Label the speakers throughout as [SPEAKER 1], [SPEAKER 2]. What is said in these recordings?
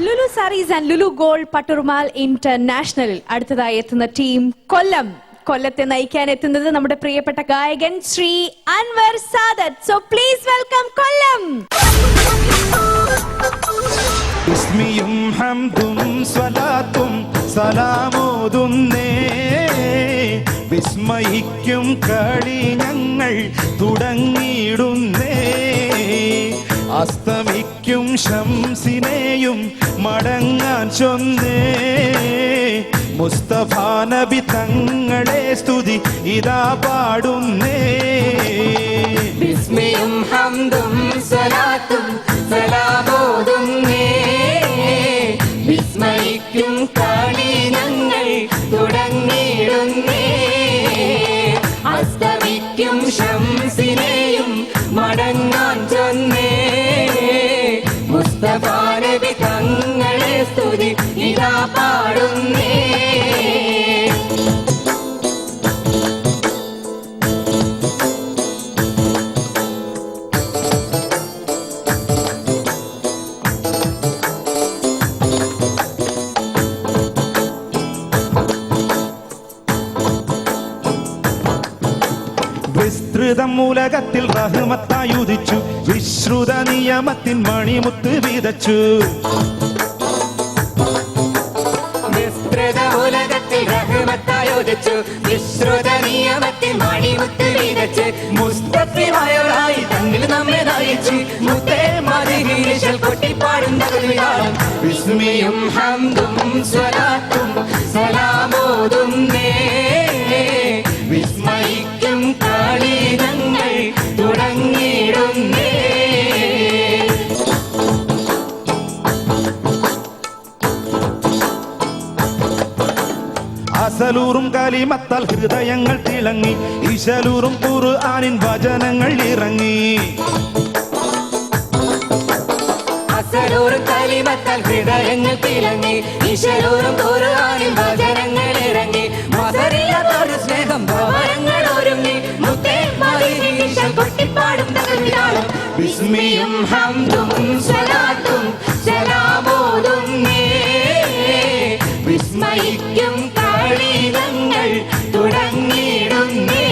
[SPEAKER 1] Lulu Sarees and Lulu gold Patturumal ഇന്റർനാഷണലിൽ അടുത്തതായി എത്തുന്ന ടീം കൊല്ലത്തെ നയിക്കാൻ എത്തുന്നത് നമ്മുടെ പ്രിയപ്പെട്ട ഗായകൻ Shri Anwar Sadath. So please welcome Kollam.
[SPEAKER 2] ഇസ്മിയും ഹംദും സ്വലാത്തും സലാമോതുന്നേ, വിസ്മയിക്കും കളി ഞങ്ങൾ തുടങ്ങിയിടുന്നേ. അസ്തമിക്കും ശംസിനെയും മടങ്ങാൻ ചൊന്നേ, മുസ്തഫ നബി തങ്ങളെ സ്തുതി ഇതാ പാടുന്നേ.
[SPEAKER 3] ബിസ്മിയും ഹംദും സ്വലാത്തും സലാമോതുന്നേ, വിസ്മയിക്കും കളി ഞങ്ങൾ തുടങ്ങിയിടുന്നേ. അസ്തമിക്കും ശംസിനെയും മടങ്ങാൻ ചൊന്നേ, മുസ്തഫ നബി തങ്ങളെ സ്തുതി ഇതാ പാടുന്നേ.
[SPEAKER 2] വിസ്തൃതം ഉലകത്തിൽ റഹ്മത്തായി ഉദിച്ചു, വിശ്രുത നിയമത്തിൻ മണിമുത്ത് വിതച്ചു.
[SPEAKER 3] വിസ്തൃത ഉലകത്തിൽ റഹ്മത്തായി ഉദിച്ചു, വിശ്രുത നിയമത്തിൻ മണിമുത്ത് വിതച്ച്. മുസ്തഫയായി തന്നിൽ നമ്മെ നയിച്ചു, മുത്തേ മദീനയിൽ കൊട്ടിപ്പാടുന്ന കവിതാളം. ബിസ്മിയും ഹംദും സ്വലാത്തും സലാമോതുന്നേ, വിസ്മയിക്കും കളി ഞങ്ങൾ തുടങ്ങിയിടുന്നേ.
[SPEAKER 2] അസലൂറും കലിമത്താൽ ഹൃദയങ്ങൾ തിളങ്ങി, ഇശലൂറും ഖുർആനിൻ വചനങ്ങൾ ഇറങ്ങി.
[SPEAKER 3] അസലൂറും കലിമത്താൽ ഹൃദയങ്ങൾ തിളങ്ങി, ഇശലൂറും ഖുർആനിൻ വചനങ്ങൾ ഇറങ്ങി. മസറില്ലാത്തൊരു സ്നേഹം ഭവനങ്ങൾ ഒരുങ്ങി, മുത്തേ മദീനയിൽ കൊട്ടിപ്പാടും തകർന്നിടാളും. ബിസ്മിയും ഹംദും സ്വലാത്തും സലാമോതുന്നേ, വിസ്മയിക്കും കളി ഞങ്ങൾ തുടങ്ങിയിടുന്നേ.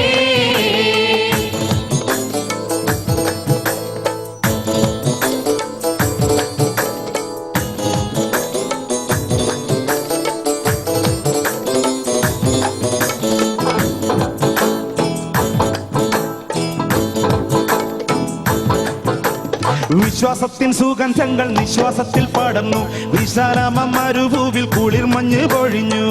[SPEAKER 2] വിശ്വാസത്തിൻ സുഗന്ധങ്ങൾ നിശ്വാസത്തിൽ പടർന്നു, വിശാലമ മരുഭൂവിൽ കുളിർ മഞ്ഞ് പൊഴിഞ്ഞു.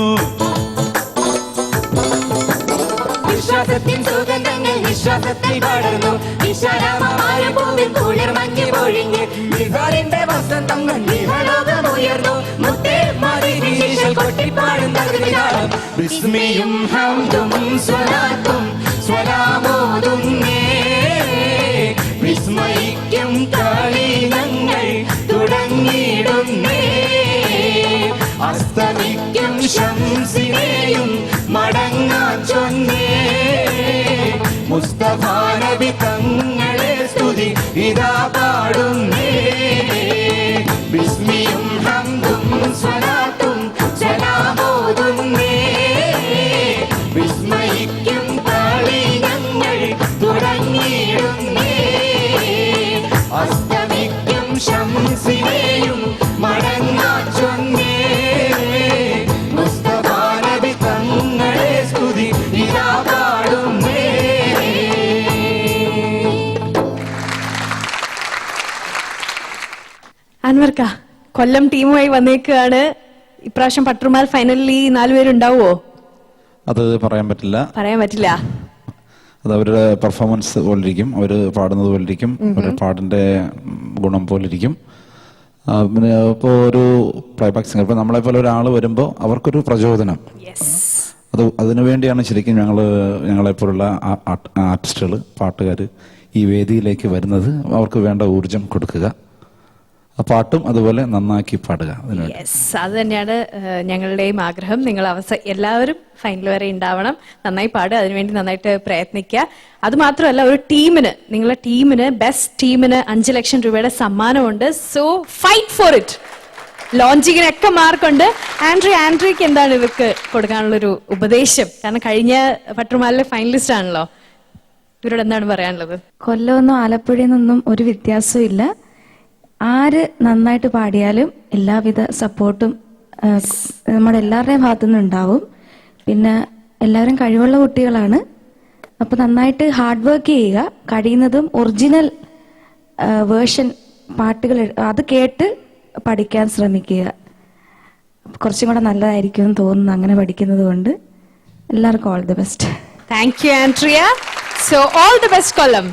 [SPEAKER 3] വിശ്വാസത്തിൻ സുഗന്ധങ്ങൾ വിശ്വാസത്തിൽ പടർന്നു, വിശാലമായ ഭൂവിൽ കുളിർ മഞ്ഞ് പൊഴിഞ്ഞ്. നിഹാറിന്റെ വസന്തങ്ങൾ നിഹലോകമുയർന്നു, മുത്തേ മദീനയിൽ കൊട്ടിപ്പാടുന്ന കവിതാളം. ബിസ്മിയും ഹംദും സ്വലാത്തും സ്വലാമോതുന്നേ, വിസ്മയിക്കും കളി ഞങ്ങൾ തുടങ്ങിയിടുന്നേ. അസ്തമിക്കും ശംസിനെയും മടങ്ങാൻ ചൊന്നേ, മുസ്തഫ നബി തങ്ങളെ സ്തുതി ഇതാ പാടുന്നേ. ബിസ്മിയും ഹംദും സ്വലാത്തും സലാമോതുന്നേ, വിസ്മയിക്കും കളി ഞങ്ങൾ തുടങ്ങിയിടുന്നേ. അസ്തമിക്കും ശംസിനെയും മടങ്ങാൻ ചൊന്നേ, മുസ്തഫ നബി തങ്ങളെ സ്തുതി ഇതാ പാടുന്നേ.
[SPEAKER 1] അൻവർക്ക, കൊല്ലം ടീമുമായി വന്നേക്കാണ്. ഇപ്രാവശ്യം പട്ടുറുമാൽ ഫൈനലിൽ ഈ 4 പേരുണ്ടാവുമോ?
[SPEAKER 4] അത് പറയാൻ പറ്റില്ല. അത് അവരുടെ പെർഫോമൻസ് പോലിരിക്കും, അവർ പാടുന്നത് പോലിരിക്കും, അവരുടെ പാടിന്റെ ഗുണം പോലിരിക്കും. പിന്നെ ഇപ്പോൾ ഒരു പ്ലേബാക്ക് സിംഗർ, ഇപ്പോൾ നമ്മളെപ്പോലെ ഒരാൾ വരുമ്പോൾ അവർക്കൊരു പ്രചോദനം, അതിനുവേണ്ടിയാണ് ശരിക്കും ഞങ്ങളെപ്പോലുള്ള ആർട്ടിസ്റ്റുകൾ, പാട്ടുകാർ ഈ വേദിയിലേക്ക് വരുന്നത്. അവർക്ക് വേണ്ട ഊർജം കൊടുക്കുക, ആ പാട്ടും അതുപോലെ നന്നാക്കി പാടുക. അതിനുവേണ്ടി
[SPEAKER 1] യെസ്, അത് തന്നെയാണ് ഞങ്ങളുടെയും ആഗ്രഹം. നിങ്ങൾ എല്ലാവരും ഫൈനൽ വരെ ഉണ്ടാവണം, നന്നായി പാടുക, അതിനുവേണ്ടി നന്നായിട്ട് പ്രയത്നിക്കുക. അത് മാത്രമല്ല, ഒരു ടീമിന്, നിങ്ങളുടെ ടീമിന്, ബെസ്റ്റ് ടീമിന് 5 ലക്ഷം രൂപയുടെ സമ്മാനമുണ്ട്. So fight for it. ലോഞ്ചിങ്ങിനൊക്കെ മാർക്കുണ്ട്. ആൻഡ്രിയക്ക് എന്താണ് ഇവർക്ക് കൊടുക്കാനുള്ളൊരു ഉപദേശം? കാരണം കഴിഞ്ഞ പട്ടുമാലിലെ ഫൈനലിസ്റ്റ് ആണല്ലോ, ഇവരോട് എന്താണ് പറയാനുള്ളത്?
[SPEAKER 5] കൊല്ലമൊന്നും ആലപ്പുഴയിൽ നിന്നും ഒരു വ്യത്യാസവും ഇല്ല. ആര് നന്നായിട്ട് പാടിയാലും എല്ലാവിധ സപ്പോർട്ടും നമ്മുടെ എല്ലാവരുടെയും ഭാഗത്തുനിന്നും ഉണ്ടാവും. പിന്നെ എല്ലാവരും കഴിവുള്ള കുട്ടികളാണ്. അപ്പൊ നന്നായിട്ട് ഹാർഡ് വർക്ക് ചെയ്യുക. കഴിയുന്നതും ഒറിജിനൽ വേർഷൻ പാട്ടുകൾ അത് കേട്ട് പഠിക്കാൻ ശ്രമിക്കുക. കുറച്ചും കൂടെ നല്ലതായിരിക്കും എന്ന് തോന്നുന്നു അങ്ങനെ പഠിക്കുന്നത് കൊണ്ട്. എല്ലാവർക്കും all the best.
[SPEAKER 1] Thank you Andrea. So all the best Kollam.